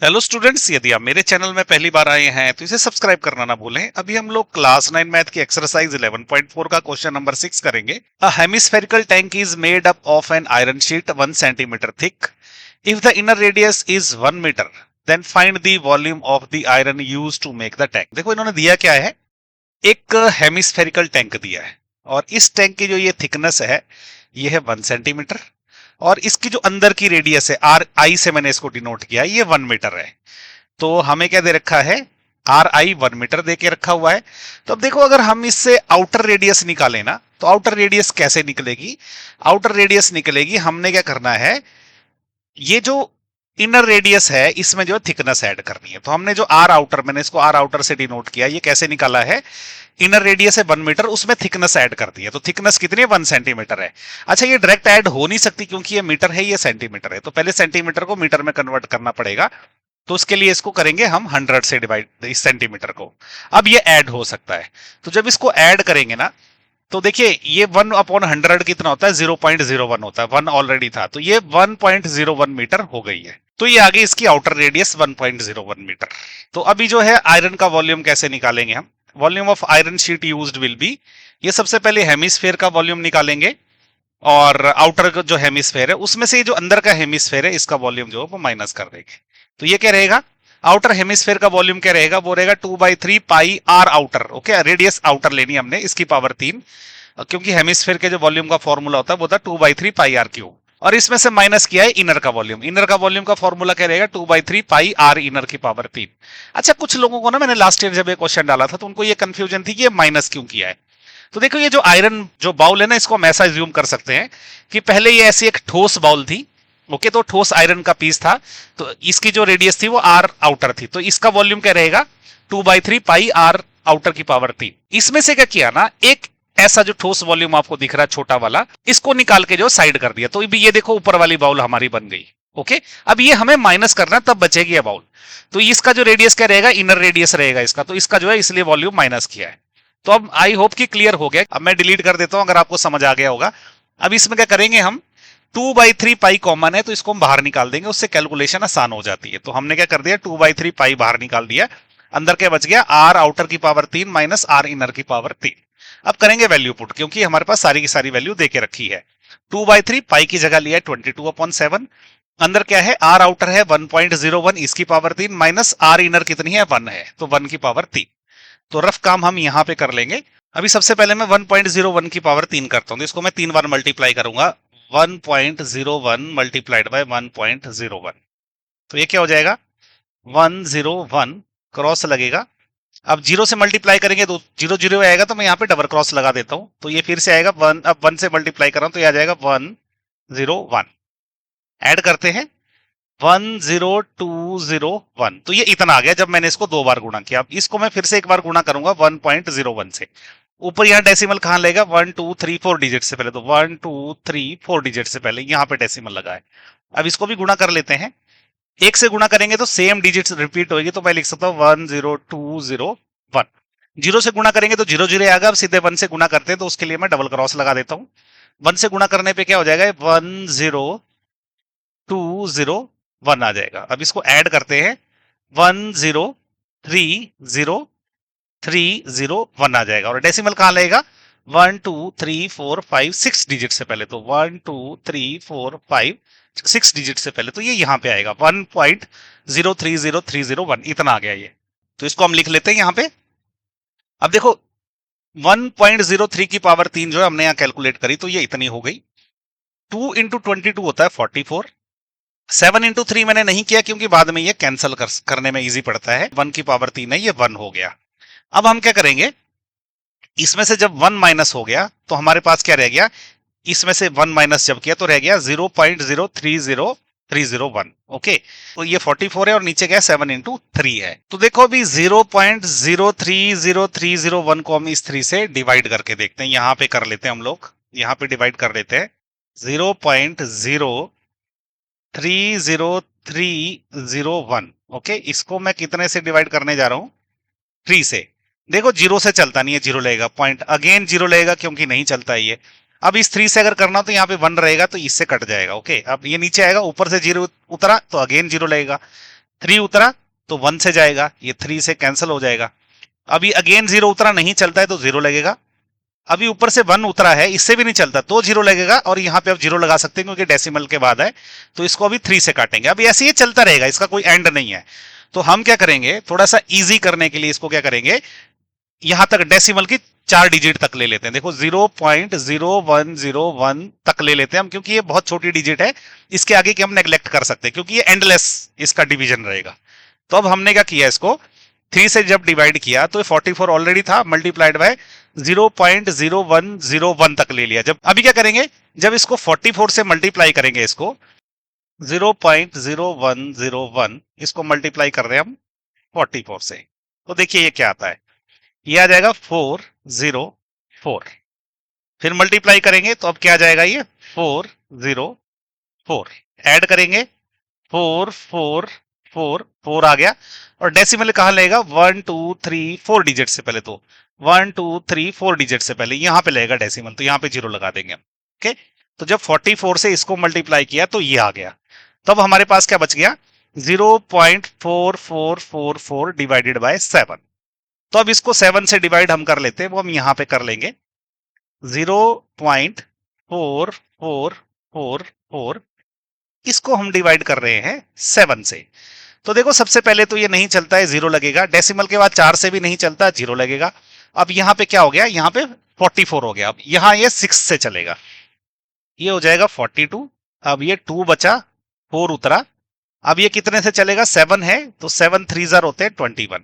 Hello students, यदि आप मेरे चैनल में पहली बार आए हैं तो इसे सब्सक्राइब करना ना भूलें। अभी हम लोग क्लास 9 मैथ की एक्सरसाइज 11.4 का क्वेश्चन नंबर 6 करेंगे। A hemispherical tank is made up of an iron sheet 1 centimetre thick. If the inner radius is 1 metre then find the volume of the iron used to make the tank. देखो इन्होंने दिया क्या है, एक hemispherical tank दिया है और इस टैंक की जो ये थिकनेस है ये है 1 सेंटीमीटर और इसकी जो अंदर की रेडियस है आर आई से मैंने इसको डिनोट किया ये 1 मीटर है। तो हमें क्या दे रखा है, आर आई 1 मीटर दे के रखा हुआ है। तो अब देखो अगर हम इससे आउटर रेडियस निकालें ना तो आउटर रेडियस कैसे निकलेगी। आउटर रेडियस निकलेगी, हमने क्या करना है, ये जो इनर रेडियस है इसमें जो थिकनेस ऐड करनी है। तो हमने जो आर आउटर, मैंने इसको आर आउटर से डिनोट किया, ये कैसे निकाला है, इनर रेडियस है 1 मीटर, उसमें थिकनेस ऐड कर दी है। तो थिकनेस कितनी है, 1 सेंटीमीटर है। अच्छा ये डायरेक्ट ऐड हो नहीं सकती क्योंकि ये मीटर है ये सेंटीमीटर है, तो पहले सेंटीमीटर को मीटर में कन्वर्ट करना पड़ेगा। तो उसके लिए इसको करेंगे हम 100 से डिवाइड, इस सेंटीमीटर को। अब ये ऐड हो सकता है, तो जब इसको ऐड करेंगे ना तो देखिए ये 1/100 कितना होता है, 0.01 होता है। 1 ऑलरेडी था तो ये 1.01 मीटर हो गई है। तो ये आगे इसकी आउटर रेडियस 1.01 मीटर। तो अभी जो है आयरन का वॉल्यूम कैसे निकालेंगे हम, volume of iron sheet used will be, ये सबसे पहले हेमिस्फेयर का वॉल्यूम निकालेंगे और आउटर जो हेमिस्फेयर है उसमें से जो अंदर का हेमिस्फेयर है इसका वॉल्यूम जो है वो माइनस कर देंगे। तो ये क्या रहेगा, आउटर हेमिस्फेयर का वॉल्यूम क्या रहेगा, वो रहेगा 2/3 pi r outer. Okay, radius outer लेनी हमने, इसकी पावर 3, क्योंकि हेमिस्फेयर के जो वॉल्यूम का फॉर्मूला होता है वो था 2/3 पाई आर क्यूब। और इसमें से माइनस किया है इनर का वॉल्यूम। इनर का वॉल्यूम का फॉर्मूला क्या रहेगा, 2/3 पाई आर इनर की पावर 3। अच्छा कुछ लोगों को ना, मैंने लास्ट ईयर जब ये क्वेश्चन डाला था तो उनको ये कंफ्यूजन थी कि ये माइनस क्यों किया है। तो देखो ये जो आयरन जो बाउल है ना, इसको हम ऐसा एज्यूम कर सकते हैं कि पहले ये ऐसी एक ठोस बाउल थी। ओके, तो ठोस आयरन का पीस था, तो इसकी जो रेडियस थी वो आर आउटर थी, तो इसका वॉल्यूम क्या रहेगा, 2/3 पाई आर आउटर की पावर 3। इसमें से क्या किया ना, एक ऐसा जो ठोस वॉल्यूम आपको दिख रहा है छोटा वाला, इसको निकाल के जो साइड कर दिया, तो ये देखो ऊपर वाली बाउल हमारी बन गई। ओके, अब ये हमें माइनस करना तब बचेगी ये बाउल। तो इसका जो रेडियस क्या रहेगा, इनर रेडियस रहेगा इसका, तो इसका जो है इसलिए वॉल्यूम माइनस किया है। तो अब आई होप कि क्लियर हो गया। अब मैं डिलीट कर देता हूं अगर आपको समझ आ गया होगा। अब इसमें क्या करेंगे हम, 2/3 पाई कॉमन है तो इसको हम बाहर निकाल देंगे, उससे कैलकुलेशन आसान हो जाती है। तो हमने क्या कर दिया, 2/3 पाई बाहर निकाल दिया, अंदर क्या बच गया, आर आउटर की पावर 3 माइनस आर इनर की पावर 3। अब करेंगे वैल्यू पुट, क्योंकि हमारे पास सारी की सारी वैल्यू दे के रखी है। 2/3 पाई की जगह लिया 22/7, अंदर क्या है, आर आउटर है 1.01, इसकी पावर 3 माइनस आर इनर कितनी है, 1 है, तो 1 की पावर 3। तो रफ काम हम यहां पे कर लेंगे। अभी सबसे पहले मैं 1.01 की पावर 3 करता हूं, तो इसको मैं 3 बार मल्टीप्लाई करूंगा, 1.01 मल्टीप्लाइड बाय 1.01, तो ये क्या हो जाएगा, 101 क्रॉस लगेगा। अब जीरो से मल्टीप्लाई करेंगे तो 0 0 आएगा, तो मैं यहाँ पे डबल क्रॉस लगा देता हूं, तो ये फिर से आएगा 1। अब 1 से मल्टीप्लाई कर रहा हूं तो ये आ जाएगा 101। ऐड करते हैं 10201, तो ये इतना आ गया जब मैंने इसको 2 बार गुणा किया। अब इसको मैं फिर से एक बार गुणा करूंगा 1.01 से। ऊपर यहाँ डेसिमल कहां लेगा, 1 2 3 4 डिजिट से पहले, तो 1 2 3 4 डिजिट से पहले यहाँ पे डेसिमल लगा है। अब इसको भी गुणा कर लेते हैं, एक से गुणा करेंगे तो सेम डिजिट रिपीट होगी, तो मैं लिख सकता हूँ 10201। जीरो से गुणा करेंगे तो 0 0 आएगा, अब सीधे 1 से गुणा करते हैं तो उसके लिए मैं डबल क्रॉस लगा देता हूँ। 1 से गुणा करने पे क्या हो जाएगा, 10201 आ जाएगा। अब इसको ऐड करते हैं, 1030301 आ जाएगा, और डेसिमल कहां लगेगा, 1 2 3 4 5 6 डिजिट से पहले, तो 1 2 3 4 5 6 डिजिट से पहले, तो ये यहां पे आएगा 1.030301, इतना आ गया ये। तो इसको हम लिख लेते हैं यहां पे। अब देखो 1.03 की पावर 3 जो है हमने यहां कैलकुलेट करी, तो ये इतनी हो गई। 2 इंटू 22 होता है 44। 7 इंटू 3 मैंने नहीं किया क्योंकि बाद में ये कैंसिल करने में इजी पड़ता है। 1 की पावर 3 है, ये 1 हो गया। अब हम क्या करेंगे, इसमें से जब 1 माइनस हो गया तो हमारे पास क्या रह गया, इसमें से 1 माइनस जब किया तो रह गया 0.030301। ओके, तो ये 44 है और नीचे क्या है, 7 इंटू 3 है। तो देखो अभी 0.030301 को हम इस 3 से डिवाइड करके देखते हैं। यहां पे कर लेते हैं हम लोग, यहां पे डिवाइड कर लेते हैं, 0.030301। ओके, इसको मैं कितने से डिवाइड करने जा रहा हूं, 3 से। देखो जीरो से चलता नहीं है, जीरो लगेगा, पॉइंट अगेन जीरो लगेगा क्योंकि नहीं चलता है ये। अब इस 3 से अगर करना तो यहाँ पे 1 रहेगा, तो इससे कट जाएगा। ओके, अब ये नीचे आएगा, ऊपर से जीरो उतरा तो अगेन जीरो लगेगा, 3 उतरा तो 1 से जाएगा, ये 3 से कैंसिल हो जाएगा। अभी अगेन 0 उतरा, नहीं चलता है तो 0 लगेगा। अभी ऊपर से 1 उतरा है, इससे भी नहीं चलता तो 0 लगेगा, और यहाँ पे आप 0 लगा सकते हैं क्योंकि डेसिमल के बाद है, तो इसको अभी 3 से काटेंगे। अभी ऐसे ही चलता रहेगा, इसका कोई एंड नहीं है। तो हम क्या करेंगे, थोड़ा सा इजी करने के लिए इसको क्या करेंगे, यहां तक डेसिमल की 4 डिजिट तक ले लेते हैं। देखो 0.0101 तक ले लेते हैं हम, क्योंकि ये बहुत छोटी डिजिट है, इसके आगे की हम नेग्लेक्ट कर सकते हैं क्योंकि ये एंडलेस इसका डिवीजन रहेगा। तो अब हमने क्या किया, इसको 3 से जब डिवाइड किया तो 44 ऑलरेडी था, मल्टीप्लाइड बाय 0.0101 तक ले लिया। जब अभी क्या करेंगे, जब इसको 44 से मल्टीप्लाई करेंगे, इसको 0.0101 इसको मल्टीप्लाई कर रहे हैं हम 44 से, तो देखिए ये क्या आता है, ये आ जाएगा 404। फिर मल्टीप्लाई करेंगे तो अब क्या आ जाएगा, ये 404। ऐड करेंगे 4 आ गया। और डेसिमल कहां लगेगा, 1 2 3 4 डिजिट से पहले, तो 1 2 3 4 डिजिट से पहले यहां पे लगेगा डेसिमल, तो यहां पे 0 लगा देंगे हम। ओके, तो जब 44 से इसको मल्टीप्लाई किया तो ये आ गया। तब हमारे पास क्या बच गया, 0.4444 डिवाइडेड बाय 7। तो अब इसको 7 से डिवाइड हम कर लेते हैं, वो हम यहां पे कर लेंगे। 0.4444 इसको हम डिवाइड कर रहे हैं 7 से। तो देखो सबसे पहले तो ये नहीं चलता है, 0 लगेगा। डेसिमल के बाद 4 से भी नहीं चलता, 0 लगेगा। अब यहां पे क्या हो गया, यहां पे 44 हो गया। अब यहां ये 6 से चलेगा, ये हो जाएगा 42। अब ये 2 बचा, 4 उतरा। अब ये कितने से चलेगा, 7 है तो 7 3 जार होते हैं 21।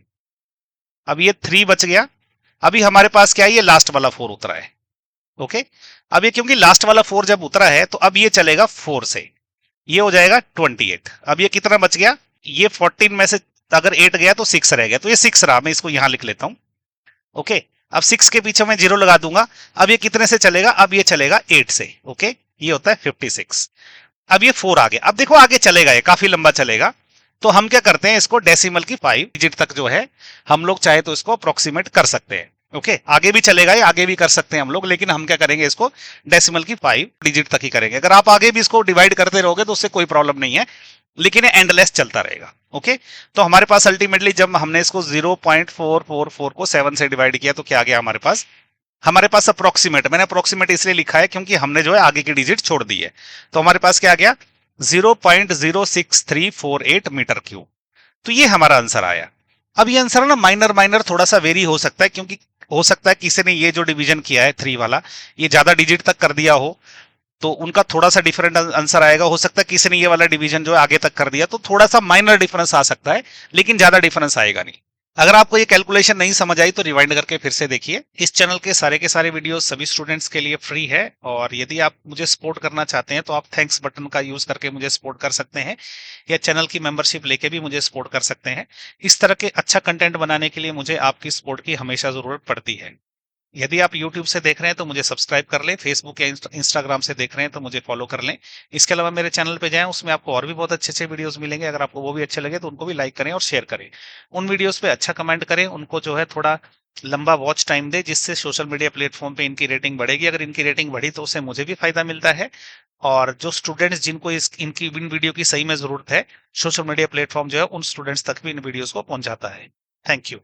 अब ये 3 बच गया। अभी हमारे पास क्या है, ये लास्ट वाला 4 उतरा है। ओके, अब ये क्योंकि लास्ट वाला 4 जब उतरा है तो अब ये चलेगा 4 से, ये हो जाएगा 28। अब ये कितना बच गया, ये 14 में से अगर 8 गया तो 6 रह गया, तो ये 6 रहा। मैं इसको यहां लिख लेता हूं। ओके, अब 6 के पीछे मैं 0 लगा दूंगा। अब ये कितने से चलेगा, अब ये चलेगा 8 से। ओके, ये होता है 56। अब ये 4 आ गया। अब देखो आगे चलेगा, ये काफी लंबा चलेगा। तो हम क्या करते हैं, इसको डेसिमल की 5 डिजिट तक जो है, हम लोग चाहे तो इसको अप्रोक्सीमेट कर सकते हैं। ओके, आगे भी चलेगा, ये आगे भी कर सकते हैं हम लोग, लेकिन हम क्या करेंगे, इसको डेसिमल की 5 डिजिट तक ही करेंगे। अगर आप आगे भी इसको डिवाइड करते रहोगे तो उससे कोई प्रॉब्लम नहीं है, लेकिन ये एंडलेस चलता रहेगा। ओके, तो हमारे पास अल्टीमेटली जब हमने इसको 0.444 को 7 से डिवाइड किया तो क्या आ गया हमारे पास अप्रोक्सीमेट। मैंने अप्रोक्सीमेट इसलिए लिखा है क्योंकि हमने जो है आगे की डिजिट छोड़ दी है। तो हमारे पास क्या आ गया, 0.06348 मीटर क्यूब। तो ये हमारा आंसर आया। अब ये आंसर ना माइनर माइनर थोड़ा सा वेरी हो सकता है, क्योंकि हो सकता है किसी ने ये जो डिवीजन किया है 3 वाला, ये ज्यादा डिजिट तक कर दिया हो, तो उनका थोड़ा सा डिफरेंट आंसर आएगा। हो सकता है किसी ने ये वाला डिवीजन जो है आगे तक कर दिया, तो थोड़ा सा माइनर डिफरेंस आ सकता है, लेकिन ज्यादा डिफरेंस आएगा नहीं। अगर आपको ये कैलकुलेशन नहीं समझ आई तो रिवाइंड करके फिर से देखिए। इस चैनल के सारे वीडियोस सभी स्टूडेंट्स के लिए फ्री है, और यदि आप मुझे सपोर्ट करना चाहते हैं तो आप थैंक्स बटन का यूज करके मुझे सपोर्ट कर सकते हैं, या चैनल की मेंबरशिप लेके भी मुझे सपोर्ट कर सकते हैं। इस तरह के अच्छा कंटेंट बनाने के लिए मुझे आपकी सपोर्ट की हमेशा जरूरत पड़ती है। यदि आप YouTube से देख रहे हैं तो मुझे सब्सक्राइब कर लें, फेसबुक या इंस्टाग्राम से देख रहे हैं तो मुझे फॉलो कर लें। इसके अलावा मेरे चैनल पे जाएं, उसमें आपको और भी बहुत अच्छे अच्छे वीडियोस मिलेंगे। अगर आपको वो भी अच्छे लगे तो उनको भी लाइक करें और शेयर करें। उन वीडियोस पे अच्छा कमेंट करें, उनको जो है थोड़ा लंबा वॉच टाइम दे, जिससे सोशल मीडिया प्लेटफॉर्म पे इनकी रेटिंग बढ़ेगी। अगर इनकी रेटिंग बढ़ी तो उससे मुझे भी फायदा मिलता है, और जो स्टूडेंट्स जिनको इनकी इन वीडियो की सही में जरूरत है, सोशल मीडिया प्लेटफॉर्म जो है उन स्टूडेंट्स तक भी इन वीडियोस को पहुंचाता है। Thank you.